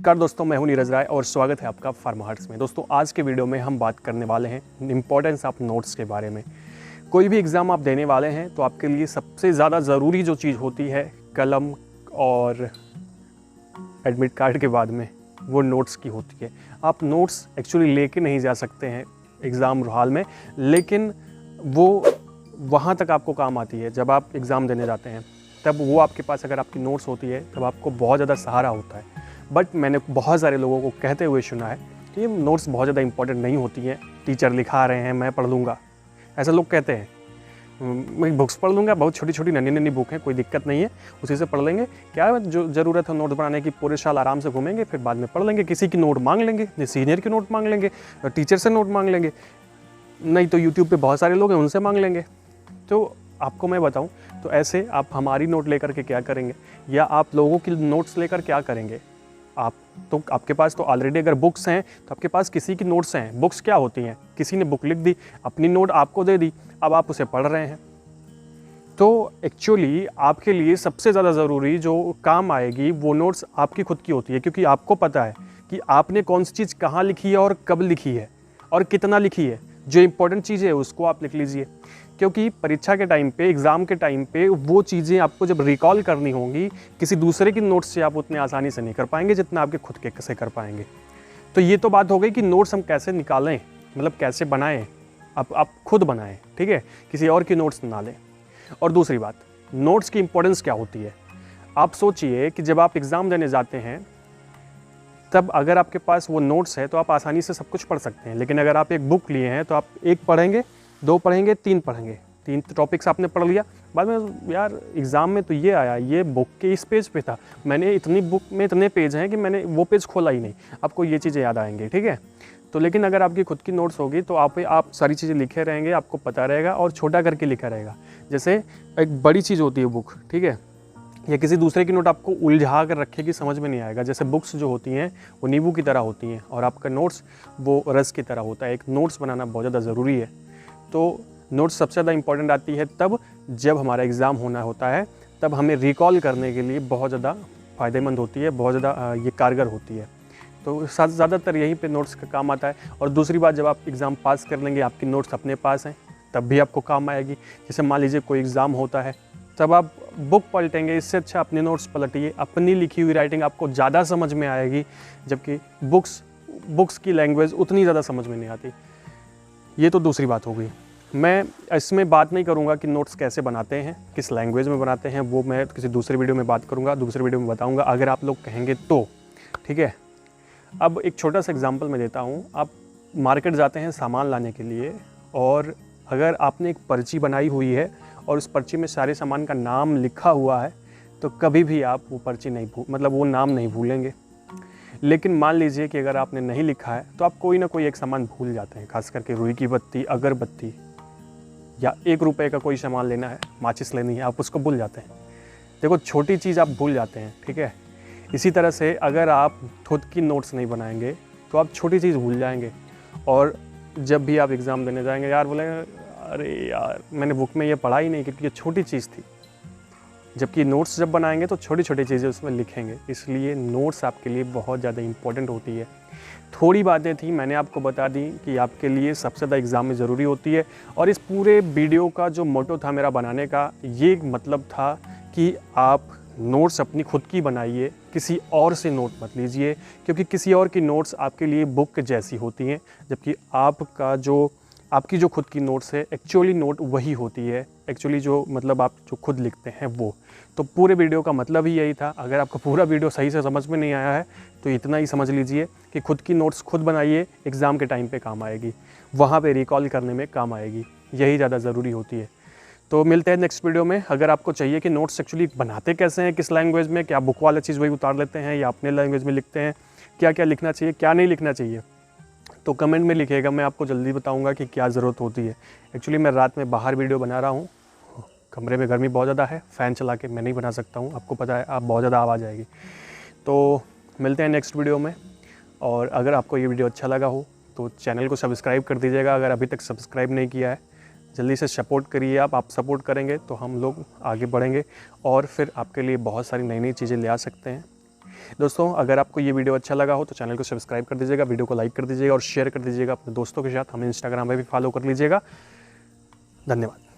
नमस्कार दोस्तों, मैं हूं नीरज राय और स्वागत है आपका फार्मा हर्ट्स में। दोस्तों आज के वीडियो में हम बात करने वाले हैं इम्पोर्टेंस ऑफ नोट्स के बारे में। कोई भी एग्ज़ाम आप देने वाले हैं तो आपके लिए सबसे ज़्यादा ज़रूरी जो चीज़ होती है कलम और एडमिट कार्ड के बाद में वो नोट्स की होती है। आप नोट्स एक्चुअली लेके नहीं जा सकते हैं एग्ज़ाम हॉल में, लेकिन वो वहाँ तक आपको काम आती है जब आप एग्ज़ाम देने जाते हैं। तब वो आपके पास अगर आपकी नोट्स होती है तब आपको बहुत ज़्यादा सहारा होता है। बट मैंने बहुत सारे लोगों को कहते हुए सुना है कि ये नोट्स बहुत ज़्यादा इंपॉर्टेंट नहीं होती हैं, टीचर लिखा रहे हैं मैं पढ़ लूँगा, ऐसा लोग कहते हैं। मैं बुक्स पढ़ लूँगा, बहुत छोटी छोटी नन्ही नन्ही बुक है, कोई दिक्कत नहीं है, उसी से पढ़ लेंगे। क्या जो ज़रूरत है नोट बनाने की, पूरे साल आराम से घूमेंगे, फिर बाद में पढ़ लेंगे। किसी की नोट मांग लेंगे, सीनियर की नोट मांग लेंगे, टीचर से नोट मांग लेंगे, नहीं तो यूट्यूब पे बहुत सारे लोग हैं उनसे मांग लेंगे। तो आपको मैं बताऊं तो ऐसे आप हमारी नोट लेकर के क्या करेंगे या आप लोगों की नोट्स लेकर क्या करेंगे। आपके पास तो ऑलरेडी अगर बुक्स हैं तो आपके पास किसी की नोट्स हैं। बुक्स क्या होती हैं, किसी ने बुक लिख दी, अपनी नोट आपको दे दी, अब आप उसे पढ़ रहे हैं। तो एक्चुअली आपके लिए सबसे ज़्यादा ज़रूरी जो काम आएगी वो नोट्स आपकी खुद की होती है, क्योंकि आपको पता है कि आपने कौन सी चीज़ कहाँ लिखी है और कब लिखी है और कितना लिखी है। जो इंपॉर्टेंट चीज़ है उसको आप लिख लीजिए, क्योंकि परीक्षा के टाइम पे, एग्ज़ाम के टाइम पे वो चीज़ें आपको जब रिकॉल करनी होंगी किसी दूसरे की नोट्स से आप उतने आसानी से नहीं कर पाएंगे जितना आपके खुद के से कर पाएंगे। तो ये तो बात हो गई कि नोट्स हम कैसे निकालें, मतलब कैसे बनाएं। आप खुद बनाएं, ठीक है, किसी और की नोट्स ना लें। और दूसरी बात, नोट्स की इंपॉर्टेंस क्या होती है। आप सोचिए कि जब आप एग्ज़ाम देने जाते हैं तब अगर आपके पास वो नोट्स है तो आप आसानी से सब कुछ पढ़ सकते हैं, लेकिन अगर आप एक बुक लिए हैं तो आप एक पढ़ेंगे, दो पढ़ेंगे, तीन पढ़ेंगे, तीन टॉपिक्स आपने पढ़ लिया, बाद में यार एग्ज़ाम में तो ये आया, ये बुक के इस पेज पे था, मैंने इतनी बुक में इतने पेज हैं कि मैंने वो पेज खोला ही नहीं। आपको ये चीज़ें याद आएंगी, ठीक है। तो लेकिन अगर आपकी खुद की नोट्स होगी तो आप सारी चीज़ें लिखे रहेंगे, आपको पता रहेगा और छोटा करके लिखा रहेगा। जैसे एक बड़ी चीज़ होती है बुक, ठीक है, या किसी दूसरे की नोट आपको उलझा कर रखेगी, समझ में नहीं आएगा। जैसे बुक्स जो होती हैं वो नींबू की तरह होती हैं और आपका नोट्स वो रस की तरह होता है। एक नोट्स बनाना बहुत ज़्यादा ज़रूरी है। तो नोट्स सबसे ज़्यादा इंपॉर्टेंट आती है तब जब हमारा एग्ज़ाम होना होता है, तब हमें रिकॉल करने के लिए बहुत ज़्यादा फ़ायदेमंद होती है, बहुत ज़्यादा ये कारगर होती है। तो ज़्यादातर यहीं पे नोट्स का काम आता है। और दूसरी बात, जब आप एग्ज़ाम पास कर लेंगे, आपकी नोट्स अपने पास हैं, तब भी आपको काम आएगी। जैसे मान लीजिए कोई एग्ज़ाम होता है, तब आप बुक पलटेंगे, इससे अच्छा अपनी नोट्स पलटिए, अपनी लिखी हुई राइटिंग आपको ज़्यादा समझ में आएगी, जबकि बुक्स की लैंग्वेज उतनी ज़्यादा समझ में नहीं आती। ये तो दूसरी बात हो गई। मैं इसमें बात नहीं करूँगा कि नोट्स कैसे बनाते हैं, किस लैंग्वेज में बनाते हैं, वो मैं किसी दूसरी वीडियो में बात करूँगा, दूसरी वीडियो में बताऊँगा अगर आप लोग कहेंगे तो, ठीक है। अब एक छोटा सा एग्जांपल मैं देता हूँ। आप मार्केट जाते हैं सामान लाने के लिए, और अगर आपने एक पर्ची बनाई हुई है और उस पर्ची में सारे सामान का नाम लिखा हुआ है तो कभी भी आप वो पर्ची वो नाम नहीं भूलेंगे। लेकिन मान लीजिए कि अगर आपने नहीं लिखा है तो आप कोई ना कोई एक सामान भूल जाते हैं, खास करके रुई की बत्ती, अगरबत्ती, या 1 रुपये का कोई सामान लेना है, माचिस लेनी है, आप उसको भूल जाते हैं। देखो, छोटी चीज़ आप भूल जाते हैं, ठीक है। इसी तरह से अगर आप खुद की नोट्स नहीं बनाएंगे तो आप छोटी चीज़ भूल जाएंगे, और जब भी आप एग्ज़ाम देने जाएंगे यार बोलेंगे अरे यार मैंने बुक में ये पढ़ा ही नहीं, क्योंकि ये छोटी चीज़ थी। जबकि नोट्स जब बनाएंगे तो छोटी छोटी चीज़ें उसमें लिखेंगे, इसलिए नोट्स आपके लिए बहुत ज़्यादा इंपॉर्टेंट होती है। थोड़ी बातें थी, मैंने आपको बता दी कि आपके लिए सबसे ज़्यादा एग्ज़ाम में ज़रूरी होती है। और इस पूरे वीडियो का जो मोटो था मेरा बनाने का, ये मतलब था कि आप नोट्स अपनी खुद की बनाइए, किसी और से नोट मत लीजिए, क्योंकि किसी और की नोट्स आपके लिए बुक जैसी होती हैं, जबकि आपकी जो खुद की नोट्स है एक्चुअली नोट वही होती है, एक्चुअली जो आप जो खुद लिखते हैं वो। तो पूरे वीडियो का मतलब ही यही था। अगर आपको पूरा वीडियो सही से समझ में नहीं आया है तो इतना ही समझ लीजिए कि खुद की नोट्स खुद बनाइए, एग्ज़ाम के टाइम पे काम आएगी, वहाँ पे रिकॉल करने में काम आएगी, यही ज़्यादा ज़रूरी होती है। तो मिलते हैं नेक्स्ट वीडियो में। अगर आपको चाहिए कि नोट्स एक्चुअली बनाते कैसे हैं, किस लैंग्वेज में, क्या बुक वाला चीज़ वही उतार लेते हैं या अपने लैंग्वेज में लिखते हैं, क्या क्या लिखना चाहिए, क्या नहीं लिखना चाहिए, तो कमेंट में लिखिएगा, मैं आपको जल्दी बताऊंगा कि क्या ज़रूरत होती है। एक्चुअली मैं रात में बाहर वीडियो बना रहा हूँ, कमरे में गर्मी बहुत ज़्यादा है, फ़ैन चला के मैं नहीं बना सकता हूँ, आपको पता है आप बहुत ज़्यादा आवाज़ आएगी। तो मिलते हैं नेक्स्ट वीडियो में। और अगर आपको ये वीडियो अच्छा लगा हो तो चैनल को सब्सक्राइब कर दीजिएगा, अगर अभी तक सब्सक्राइब नहीं किया है। जल्दी से सपोर्ट करिए, आप सपोर्ट करेंगे तो हम लोग आगे बढ़ेंगे और फिर आपके लिए बहुत सारी नई नई चीज़ें ले आ सकते हैं। दोस्तों अगर आपको ये वीडियो अच्छा लगा हो तो चैनल को सब्सक्राइब कर दीजिएगा, वीडियो को लाइक कर दीजिएगा और शेयर कर दीजिएगा अपने दोस्तों के साथ। हमें इंस्टाग्राम पे भी फॉलो कर लीजिएगा। धन्यवाद।